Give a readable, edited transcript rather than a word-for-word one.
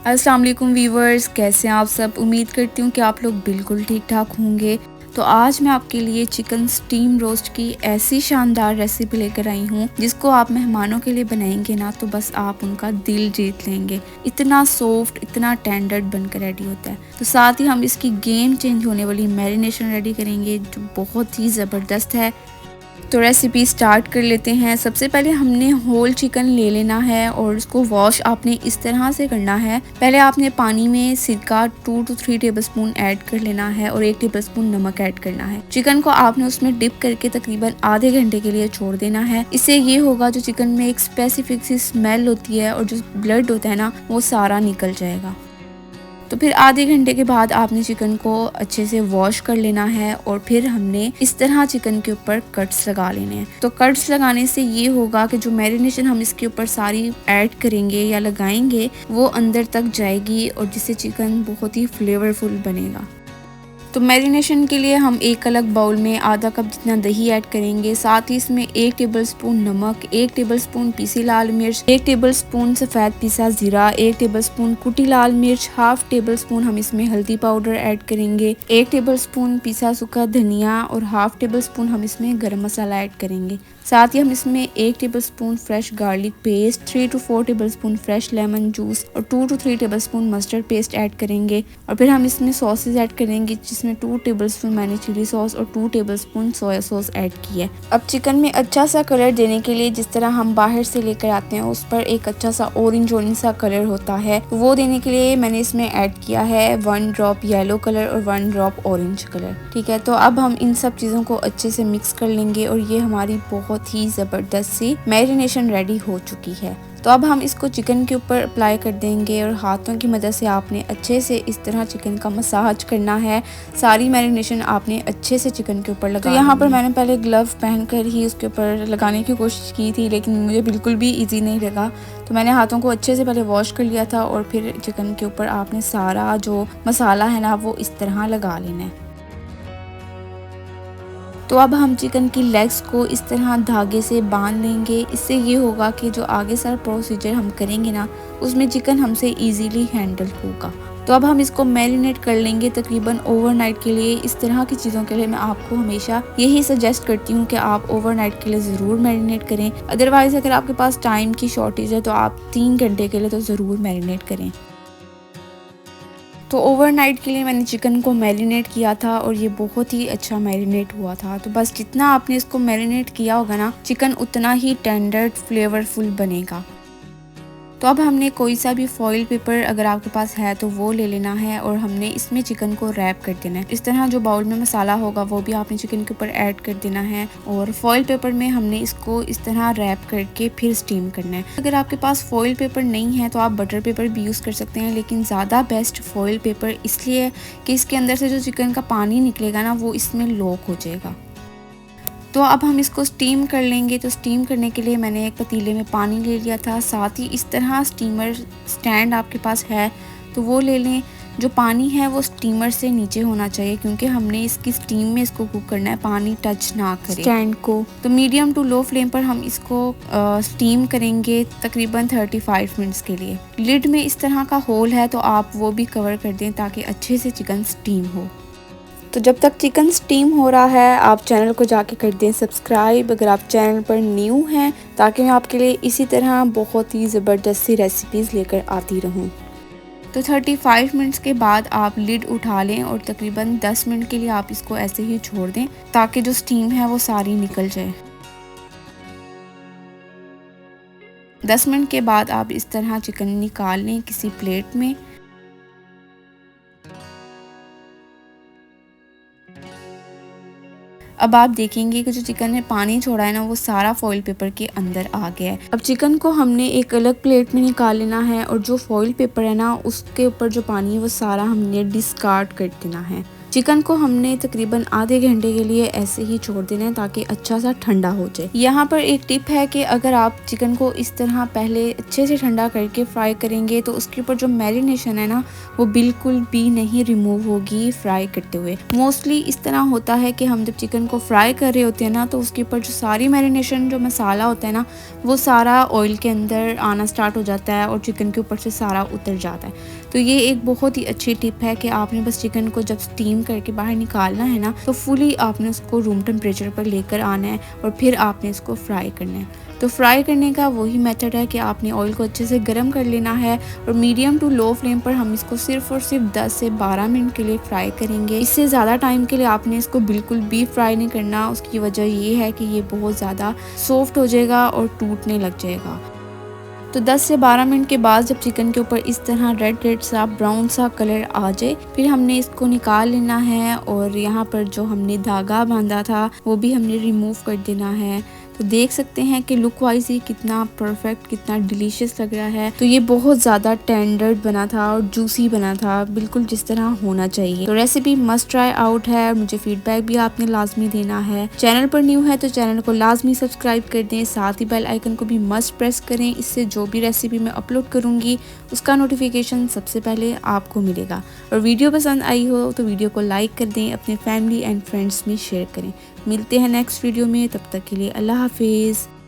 अस्सलाम वालेकुम व्यूवर्स, कैसे हैं आप सब। उम्मीद करती हूँ कि आप लोग बिल्कुल ठीक ठाक होंगे। तो आज मैं आपके लिए चिकन स्टीम रोस्ट की ऐसी शानदार रेसिपी लेकर आई हूँ जिसको आप मेहमानों के लिए बनाएंगे ना तो बस आप उनका दिल जीत लेंगे। इतना सॉफ्ट, इतना टेंडर बनकर रेडी होता है। तो साथ ही हम इसकी गेम चेंज होने वाली मैरिनेशन रेडी करेंगे जो बहुत ही ज़बरदस्त है। तो रेसिपी स्टार्ट कर लेते हैं। सबसे पहले हमने होल चिकन ले लेना है और उसको वॉश आपने इस तरह से करना है। पहले आपने पानी में सिरका 2 to 3 टेबलस्पून ऐड कर लेना है और 1 टेबलस्पून नमक ऐड करना है। चिकन को आपने उसमें डिप करके तकरीबन आधे घंटे के लिए छोड़ देना है। इससे ये होगा जो चिकन में एक स्पेसिफिक सी स्मेल होती है और जो ब्लड होता है ना वो सारा निकल जाएगा। तो फिर आधे घंटे के बाद आपने चिकन को अच्छे से वॉश कर लेना है और फिर हमने इस तरह चिकन के ऊपर कट्स लगा लेने हैं। तो कट्स लगाने से ये होगा कि जो मैरिनेशन हम इसके ऊपर सारी ऐड करेंगे या लगाएंगे वो अंदर तक जाएगी और जिससे चिकन बहुत ही फ्लेवरफुल बनेगा। तो मैरिनेशन के लिए हम एक अलग बाउल में आधा कप जितना दही ऐड करेंगे। साथ ही इसमें 1 टेबलस्पून नमक, 1 टेबलस्पून पीसी लाल मिर्च, 1 टेबलस्पून सफ़ेद पिसा ज़ीरा, 1 टेबलस्पून कुटी लाल मिर्च, हाफ टेबलस्पून हम इसमें हल्दी पाउडर ऐड करेंगे, 1 टेबलस्पून पिसा सूखा धनिया और हाफ टेबलस्पून हम इसमें गरम मसाला ऐड करेंगे। साथ ही हम इसमें 1 tablespoon fresh garlic paste, 3 to 4 tablespoon fresh lemon juice और 2 to 3 tablespoon mustard paste add करेंगे। और फिर हम इसमें सॉसेज ऐड करेंगे जिसमें 2 टेबलस्पून मैंने चिली सॉस और 2 टेबलस्पून सोया सॉस ऐड की है। अब चिकन में अच्छा सा कलर देने के लिए जिस तरह हम बाहर से लेकर आते हैं उस पर एक अच्छा सा ऑरेंज सा कलर होता है, वो देने के लिए मैंने इसमें ऐड किया है 1 ड्रॉप येलो कलर और 1 ड्रॉप ऑरेंज कलर। ठीक है, तो अब हम इन सब चीज़ों को अच्छे से मिक्स कर लेंगे और ये हमारी बहुत ही ज़बरदस्त सी मैरिनेशन रेडी हो चुकी है। तो अब हम इसको चिकन के ऊपर अप्लाई कर देंगे और हाथों की मदद से आपने अच्छे से इस तरह चिकन का मसाज करना है। सारी मैरिनेशन आपने अच्छे से चिकन के ऊपर लगा। तो यहाँ पर मैंने पहले ग्लव पहनकर ही उसके ऊपर लगाने की कोशिश की थी लेकिन मुझे बिल्कुल भी इजी नहीं लगा। तो मैंने हाथों को अच्छे से पहले वॉश कर लिया था और फिर चिकन के ऊपर आपने सारा जो मसाला है ना वो इस तरह लगा लेना है। तो अब हम चिकन की लेग्स को इस तरह धागे से बांध लेंगे। इससे ये होगा कि जो आगे सारा प्रोसीजर हम करेंगे ना उसमें चिकन हमसे इजीली हैंडल होगा। तो अब हम इसको मैरिनेट कर लेंगे तकरीबन ओवरनाइट के लिए। इस तरह की चीज़ों के लिए मैं आपको हमेशा यही सजेस्ट करती हूँ कि आप ओवरनाइट के लिए ज़रूर मैरिनेट करें। अदरवाइज़ अगर आपके पास टाइम की शॉर्टेज है तो आप 3 घंटे के लिए तो ज़रूर मैरिनेट करें। तो ओवरनाइट के लिए मैंने चिकन को मैरिनेट किया था और ये बहुत ही अच्छा मैरिनेट हुआ था। तो बस जितना आपने इसको मैरिनेट किया होगा ना चिकन उतना ही टेंडर फ्लेवरफुल बनेगा। तो अब हमने कोई सा भी फॉइल पेपर अगर आपके पास है तो वो ले लेना है और हमने इसमें चिकन को रैप कर देना है। इस तरह जो बाउल में मसाला होगा वो भी आपने चिकन के ऊपर ऐड कर देना है और फॉइल पेपर में हमने इसको इस तरह रैप करके फिर स्टीम करना है। अगर आपके पास फॉइल पेपर नहीं है तो आप बटर पेपर भी यूज़ कर सकते हैं, लेकिन ज़्यादा बेस्ट फॉइल पेपर इसलिए है कि इसके अंदर से जो चिकन का पानी निकलेगा ना वो इसमें लॉक हो जाएगा। तो अब हम इसको स्टीम कर लेंगे। तो स्टीम करने के लिए मैंने एक पतीले में पानी ले लिया था। साथ ही इस तरह स्टीमर स्टैंड आपके पास है तो वो ले लें। जो पानी है वो स्टीमर से नीचे होना चाहिए क्योंकि हमने इसकी स्टीम में इसको कुक करना है, पानी टच ना करे स्टैंड को। तो मीडियम टू लो फ्लेम पर हम इसको स्टीम करेंगे तकरीबन 35 मिनट्स के लिए। लिड में इस तरह का होल है तो आप वो भी कवर कर दें ताकि अच्छे से चिकन स्टीम हो। तो जब तक चिकन स्टीम हो रहा है आप चैनल को जाके कर दें सब्सक्राइब अगर आप चैनल पर न्यू हैं, ताकि मैं आपके लिए इसी तरह बहुत ही ज़बरदस्त सी रेसिपीज़ लेकर आती रहूं। तो 35 मिनट्स के बाद आप लिड उठा लें और तकरीबन 10 मिनट के लिए आप इसको ऐसे ही छोड़ दें ताकि जो स्टीम है वो सारी निकल जाए। 10 मिनट के बाद आप इस तरह चिकन निकाल लें किसी प्लेट में। अब आप देखेंगे कि जो चिकन ने पानी छोड़ा है ना वो सारा फॉइल पेपर के अंदर आ गया है। अब चिकन को हमने एक अलग प्लेट में निकाल लेना है और जो फॉइल पेपर है ना उसके ऊपर जो पानी है वो सारा हमने डिस्कार्ड कर देना है। चिकन को हमने तकरीबन आधे घंटे के लिए ऐसे ही छोड़ देना है ताकि अच्छा सा ठंडा हो जाए। यहाँ पर एक टिप है कि अगर आप चिकन को इस तरह पहले अच्छे से ठंडा करके फ्राई करेंगे तो उसके ऊपर जो मैरिनेशन है ना वो बिल्कुल भी नहीं रिमूव होगी फ्राई करते हुए। मोस्टली इस तरह होता है कि हम जब चिकन को फ्राई कर रहे होते हैं ना तो उसके ऊपर जो सारी मैरिनेशन जो मसाला होता है ना वो सारा ऑयल के अंदर आना स्टार्ट हो जाता है और चिकन के ऊपर से सारा उतर जाता है। तो ये एक बहुत ही अच्छी टिप है कि आपने बस चिकन को जब स्टीम करके बाहर निकालना है ना तो फुली आपने उसको रूम टेम्परेचर पर लेकर आना है और फिर आपने इसको फ्राई करना है। तो फ्राई करने का वही मेथड है कि आपने ऑयल को अच्छे से गर्म कर लेना है और मीडियम टू लो फ्लेम पर हम इसको सिर्फ और सिर्फ 10 से 12 मिनट के लिए फ्राई करेंगे। इससे ज़्यादा टाइम के लिए आपने इसको बिल्कुल भी फ्राई नहीं करना। उसकी वजह ये है कि ये बहुत ज़्यादा सॉफ्ट हो जाएगा और टूटने लग जाएगा। तो 10 से 12 मिनट के बाद जब चिकन के ऊपर इस तरह रेड सा ब्राउन सा कलर आ जाए फिर हमने इसको निकाल लेना है और यहाँ पर जो हमने धागा बांधा था वो भी हमने रिमूव कर देना है। तो देख सकते हैं कि लुक वाइज ये कितना परफेक्ट कितना डिलीशियस लग रहा है। तो ये बहुत ज़्यादा टेंडर बना था और जूसी बना था, बिल्कुल जिस तरह होना चाहिए। तो रेसिपी मस्ट ट्राई आउट है और मुझे फीडबैक भी आपने लाजमी देना है। चैनल पर न्यू है तो चैनल को लाजमी सब्सक्राइब कर दें, साथ ही बेल आइकन को भी मस्ट प्रेस करें। इससे जो भी रेसिपी मैं अपलोड करूँगी उसका नोटिफिकेशन सबसे पहले आपको मिलेगा। और वीडियो पसंद आई हो तो वीडियो को लाइक कर दें, अपने फैमिली एंड फ्रेंड्स में शेयर करें। मिलते हैं नेक्स्ट वीडियो में, तब तक के लिए अल्लाह हाफिज़।